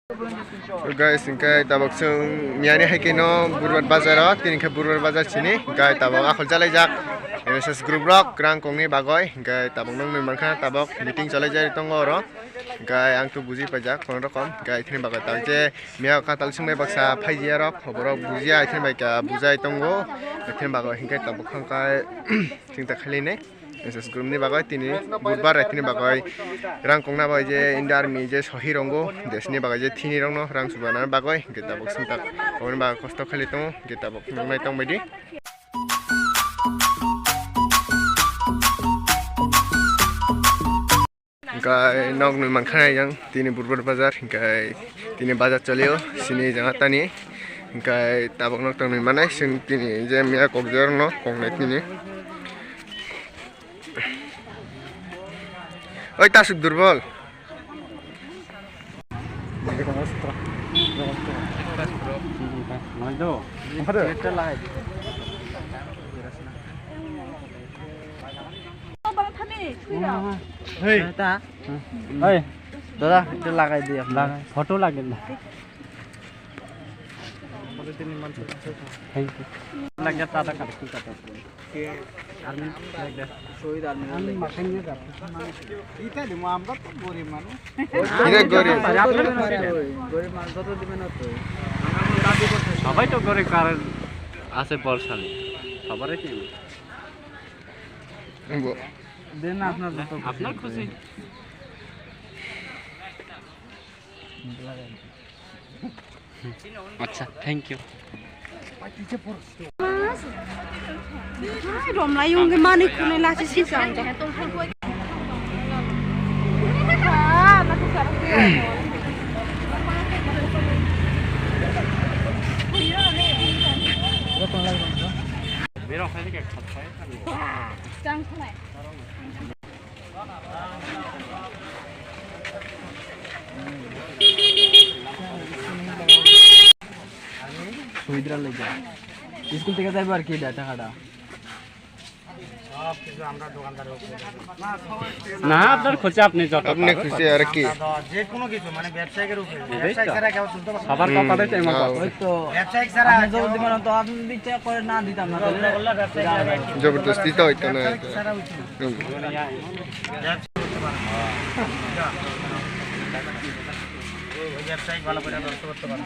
Guys, ingkay tabok sung miyani haikino Burbat Bazar tini ke Burbat Bazar sini ingkay tabok akol jalai jak MSS Group Rock kerang kongni bagoy ingkay tabok nung numankan tabok meeting jalai jari tongo ro ingkay ang tu buji pajak kono rokom ingkay tini bagoy tabok je miya katal sung may baksa phaijia rok hoborok bujia tini baika bujai tongo tini bagoy ingkay tabok hangkay sing ta khali ne MSS Group ni bagoy tini Burbar tini bagoy rang kongna bagoy je India Army je sohi rongo desni bagoy je tini rong no rang subana bagoy kita bok sing tak kawan bagoy kosto khali tongo kita bok nai tong baidi ingkai nok nu mankhana yang tini Burbar Bazar ingkai tini bazar cholio sini janga tani ingkai tabok nok tong nu manai sing tini je mia kokjor no kongnai tini Oi tasuk durbol. দাদা এটা লাগাই দিই আপনার photo লাগেন না লাগে দাদা কাটতে কাটতে আর্মি লাগে শহীদ আর্মি মাথায় নিয়ে যাব ইটা দিমু আমরা তো গরিব মানুষ ইরে গরিব গরিব মানুষ কত দিবেন তো দাবি করতে সবাই তো গরিব কারণ আছে বর্ষালে সবারই কি দেন আপনার খুশি আচ্ছা thank you Romla yung gimana kunay lasi sisang. Merong saya kayak khatay kan. Jang khulai. সুইদরা লাগে স্কুল থেকে যাইব আর কি টাকাটা না আপনার খুশি আপনি যত আপনি খুশি আর কি যে কোনো কিছু মানে ব্যবসায়িকের উপরে ব্যবসায়িক ছাড়া কেউ চলতে পারে সবার কপালে চাই মত ওই তো ব্যবসায়িক ছাড়া যদি দিবেন তো আপনি দিতে করে না দিতাম না জবরদস্তি তো হইতো না ব্যবসায়িক ভালো করে ব্যবস্থা করতে পারে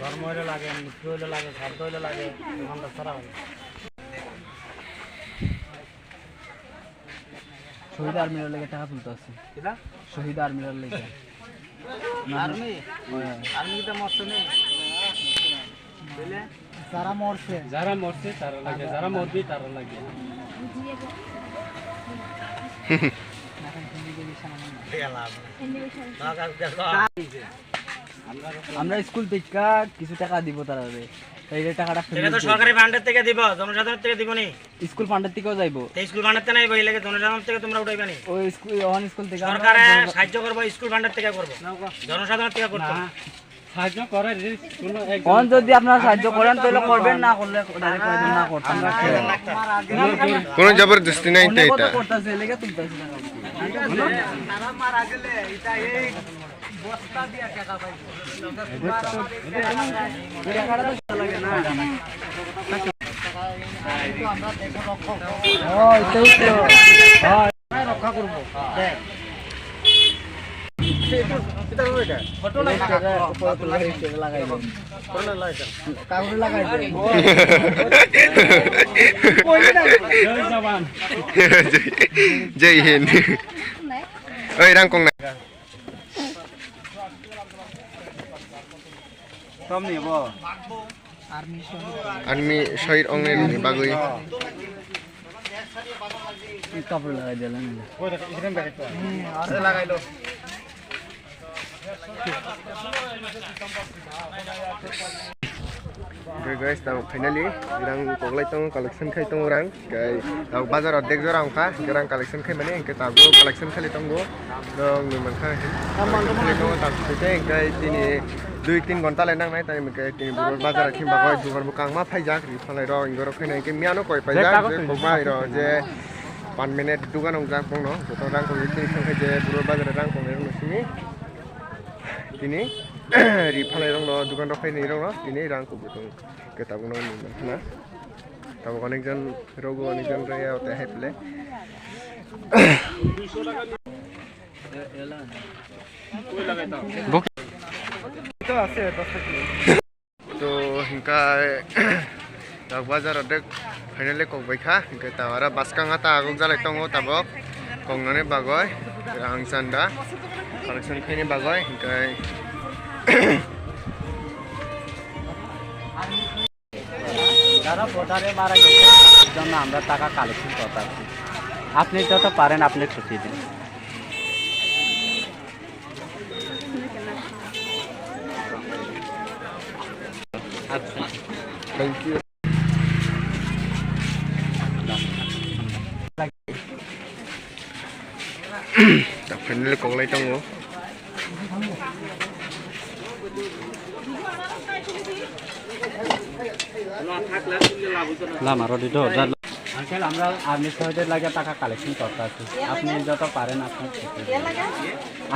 ধর্ম হইলে লাগে মুক্তি হইলে লাগে শব্দ হইলে লাগে দোকানদার ছাড়া হয় শহীদ আর্মির লেগে টাকা তুলতে আছে শহীদ আর্মির লেগে আর্মি তো মরছে নেই যারা মরছে তারা লাগে যারা মরবি তারা লাগে আমরা স্কুল থেকে কিছু টাকা দিব তারা এই টাকাটা এটা তো সরকারি ফান্ডের থেকে দিব জনসাধারণ থেকে দিব নি স্কুল ফান্ডের থেকেও যাইবো স্কুল ফান্ডের থেকে নাই বই লাগে জনসাধারণ থেকে তোমরা উঠাইবা নি ওই স্কুল অন স্কুল থেকে সরকারে সাহায্য করব স্কুল ফান্ডের থেকে করব জনসাধারণ থেকে করতে সাহায্য করে কোন যদি আপনারা সাহায্য করেন তাহলে করবেন না করলে ডাইরেক্ট করবেন না করতাম না কোনো জবরদস্তি নাই তো এটা করতেছে লেগে তুলতেছে তারা মারা গেলে এটা এই বস্তা দিয়া টাকা পাইছে টাকাটা তো লাগে না আমরা দেখো রক্ষা ও এটাই তো হয় রক্ষা করব দেখ এটা ওইটা ফটো লাগাই দেন ফটো লাগাই কাগজ লাগাই দেন জয় জওয়ান জয় হিন্দ ওই rang kong na সব নিব army শহীদ অংনের বাগই কাপড় লাগাই দিলেন ওই দেখ এখানে ব্যাগ তো আরে লাগাইলো guys tao finally rang koglai tong collection khai tong rang kai tao bazar ordek jora angka rang collection khai mane engke tao collection khali tong go dong ni man khai khali tong tao pete kai tini 2-3 ঘন্টা লাই nang nai tai meke tini Burbat Bazar khim bagoi dugar bukang ma phai jak ri phalai ro ingoro khai nai ke miano koi phai jak je bogma ro je 5 minute dugan ong jak pong no to rang ko tini khai je Burbat Bazar rang pong ne no simi tini rifalai rong no dukan rok fai ni rong no tini rang ko butung ke tabung no ni na tabung অনেকজন রোগী অনেকজন রে ওতে হেপলে তো আছে 10 টাকা তো হিংকা tak bazar adek finally kok baikha ke tawara baskanga ta agok jalai tongo tabok kongnane bagoy ang sanda collection khini bagoy kai যারা বর্ডারে মারা গেছে জন্য আমরা টাকা কালেকশন করতেছি আপনি যত পারেন আপনি খুশি দিন আচ্ছা thank you tak finally kok lai tongo Lama রোডি তো আঙ্কেল আমরা আর্মি শহীদের লাগে টাকা কালেকশন করতেছি আপনি যত পারেন আপনি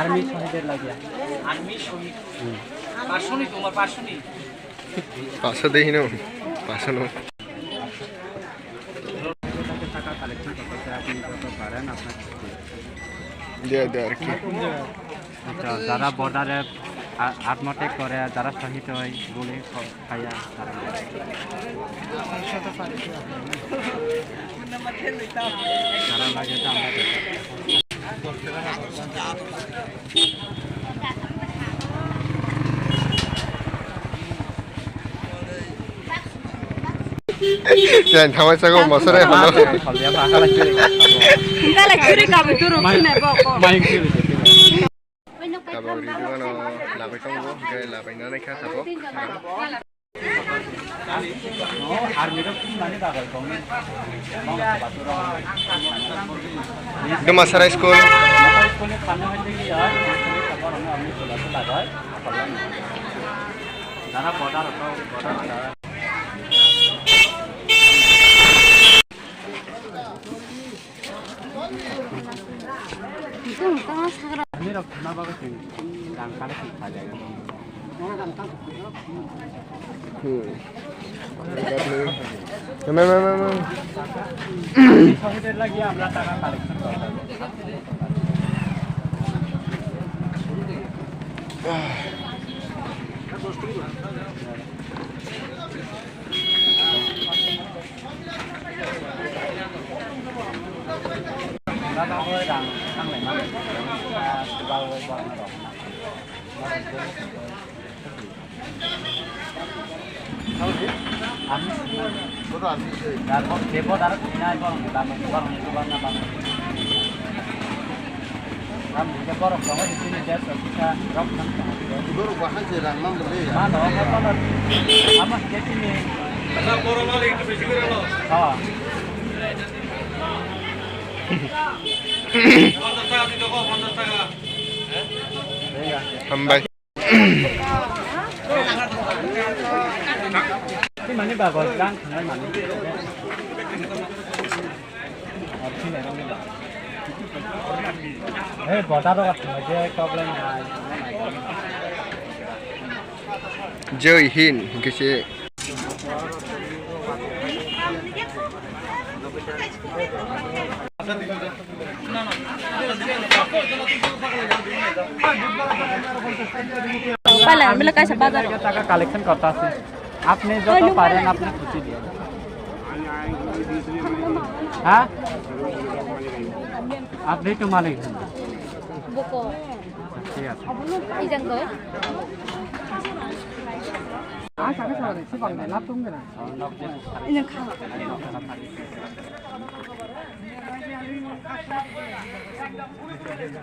আর্মি শহীদের লাগে আর্মি শহীদ পার্সনি তোমার পার্সনি paso de hino paso no টাকা কালেকশন করতেছি আপনি যত পারেন আপনি de আর কি আচ্ছা যারা বর্ডারে আত্মহত্যা করে যারা শহীদ হয় গুলি খাইয়া তারা লাগে তো আমরা dan thamai sago masare holo Kita lagi curi kami turun sini pokok. Mike ছিল tabok ri dukan no labai tongo ke labai na kha tabok আর্মির মানে বাগাল কোন de masara school স্কুলে খানা হইতে কি হয় তারপর আমি চলে লাগাই যারা border border Itu tengah sekarang. ini rokna bagus sih rangkale sih khá जाएगा শহীদের লাগি আমরা টাকা কালেকশন করতে Nada hơi rằng tăng lại năm bao bao nó đỏ ăn đã có chế bó đã rất ngay con làm một con là bằng làm cái bó rộng đó thì xin chết rồi kita rộng năm baru bahan jerang mang beli ya mà nó có là apa cái gì này Kalau borong lagi itu besi kira lo. Pantas taka di toko, pantas taka. hambai cái mà nó bà gọi đang nói mà ê bỏ ta đâu mà chơi câu lên này joy hin kese Pala, ambil kasih bazar. টাকা collection করতে আছে আপনি যত পারেন আপনি খুশি দিন হ্যাঁ আপনি তো মালিক Buku. ঠিক আছে Ijang tuh. সাথে সাথে সিপাং না লাভ তুমি না Ijang kau.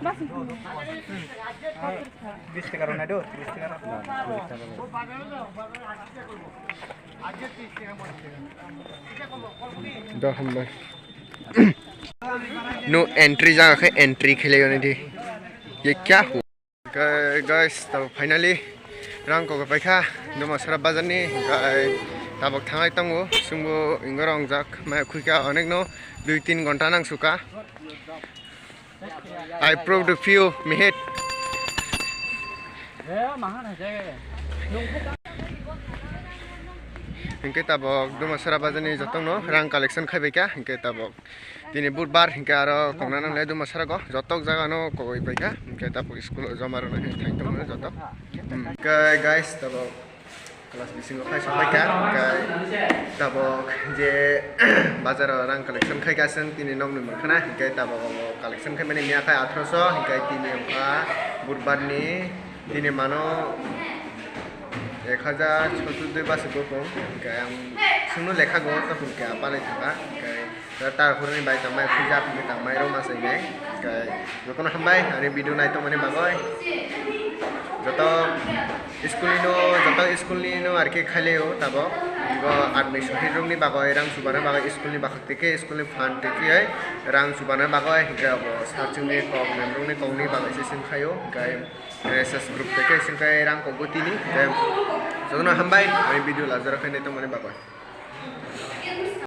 Bas. 20 টাকা রোনাল্ডো 20 টাকা dah hambai no entry jaga ke entry khele ne di ye kya hu guys tab finally rang ko paikha no masara bazar ni tabok thangai tongo sumbo ingorong jak ma khuika onek no 2-3 ঘন্টা nang suka I proved a few mehet hingke tabok duma sara bazani jotong no rang collection khaibeka hingke tabok dini budbar hingke aro kongna nangle duma sara go jotok jaga no koi baika hingke tabok school jama rona thaitong no jotok guys tabok kelas bisingo khai sabaika tabok je bazar rang collection khaigasen tini nog ni mankhana hingke tabok collection khaimani mia khai 1800 hingke tini amka budbar ni tini mano 1014 basi bopong kaya ang sunod lekha go ta pungke apalai thaka kaya tar horni bai tamai puja pungke tamai ro masai nei kaya jotono hambai ani video nai to mane bagoi joto school ni no arke khaleo tabo go admission hirung ni bagoi rang subana bagoi school ni bakhak teke school ni fund teke ai rang subana bagoi ga bo sarchung ni kok memrung ni kong ni bagoi sesin khayo kaya RSS group teke singkai rang kogoti ni jotono hambai ani video lazar khane to mane bagoi